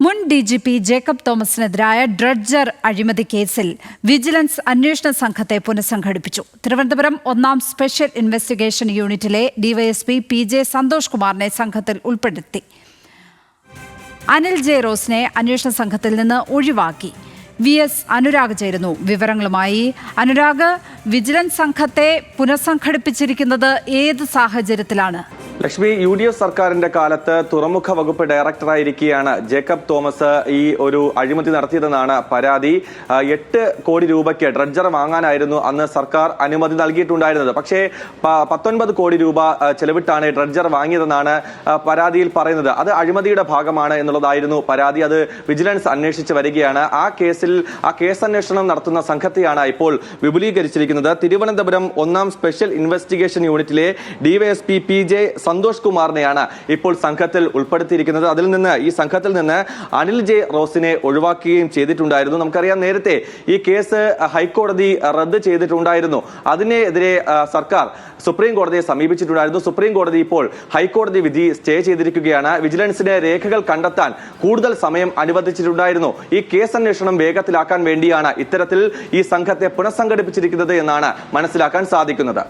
മുൻ DGP Jacob തോമസിനെതിരായ dredger അഴിമതി കേസിൽ വിജിലൻസ് അന്വേഷണ സംഘത്തെ പുനഃസംഘടിപ്പിച്ചു. തിരുവനന്തപുരം 1-ാം സ്പെഷ്യൽ ഇൻവെസ്റ്റിഗേഷൻ യൂണിറ്റിലെ DYSP PJ സന്തോഷ് കുമാറിനെ സംഘത്തിൽ ഉൾപ്പെടുത്തി. അനിൽ ജെ റോസിനെ അന്വേഷണ സംഘത്തിൽ നിന്ന് ഒഴിവാക്കി. VS അനുരാഗ് ചേരുന്നു വിവരങ്ങളുമായി. അനുരാഗ്, വിജിലൻസ് സംഘത്തെ പുനഃസംഘടിപ്പിച്ചിരിക്കുന്നത് ഏത് സാഹചര്യത്തിലാണ്? ലക്ഷ്മി, UDF സർക്കാരിന്റെ കാലത്ത് തുറമുഖ വകുപ്പ് ഡയറക്ടറായിരിക്കെയാണ് ജേക്കബ് തോമസ് ഈ ഒരു അഴിമതി നടത്തിയതെന്നാണ് പരാതി. 8 കോടി രൂപയ്ക്ക് ഡ്രഡ്ജർ വാങ്ങാനായിരുന്നു അന്ന് സർക്കാർ അനുമതി നൽകിയിട്ടുണ്ടായിരുന്നത്. പക്ഷേ 19 കോടി രൂപ ചെലവിട്ടാണ് ഡ്രഡ്ജർ വാങ്ങിയതെന്നാണ് പരാതിയിൽ പറയുന്നത്. അത് അഴിമതിയുടെ ഭാഗമാണ് എന്നുള്ളതായിരുന്നു പരാതി. അത് വിജിലൻസ് അന്വേഷിച്ച് വരികയാണ്. ആ കേസ് അന്വേഷണം നടത്തുന്ന സംഘത്തെയാണ് ഇപ്പോൾ വിപുലീകരിച്ചിരിക്കുന്നത്. തിരുവനന്തപുരം 1-ാം സ്പെഷ്യൽ ഇൻവെസ്റ്റിഗേഷൻ യൂണിറ്റിലെ DYSP PJ സന്തോഷ് കുമാറിനെയാണ് ഇപ്പോൾ സംഘത്തിൽ ഉൾപ്പെടുത്തിയിരിക്കുന്നത്. ഈ സംഘത്തിൽ നിന്ന് അനിൽ ജെ റോസിനെ ഒഴിവാക്കുകയും ചെയ്തിട്ടുണ്ടായിരുന്നു. നമുക്കറിയാം, നേരത്തെ ഈ കേസ് ഹൈക്കോടതി റദ്ദ് ചെയ്തിട്ടുണ്ടായിരുന്നു. അതിനെതിരെ സർക്കാർ സുപ്രീം കോടതിയെ സമീപിച്ചിട്ടുണ്ടായിരുന്നു. സുപ്രീം കോടതി ഇപ്പോൾ ഹൈക്കോടതി വിധി സ്റ്റേ ചെയ്തിരിക്കുകയാണ്. വിജിലൻസിന് രേഖകൾ കണ്ടെത്താൻ കൂടുതൽ സമയം അനുവദിച്ചിട്ടുണ്ടായിരുന്നു. ഈ കേസ് അന്വേഷണം വേഗത്തിലാക്കാൻ വേണ്ടിയാണ് ഇത്തരത്തിൽ ഈ സംഘത്തെ പുനഃസംഘടിപ്പിച്ചിരിക്കുന്നത് എന്നാണ് മനസ്സിലാക്കാൻ സാധിക്കുന്നത്.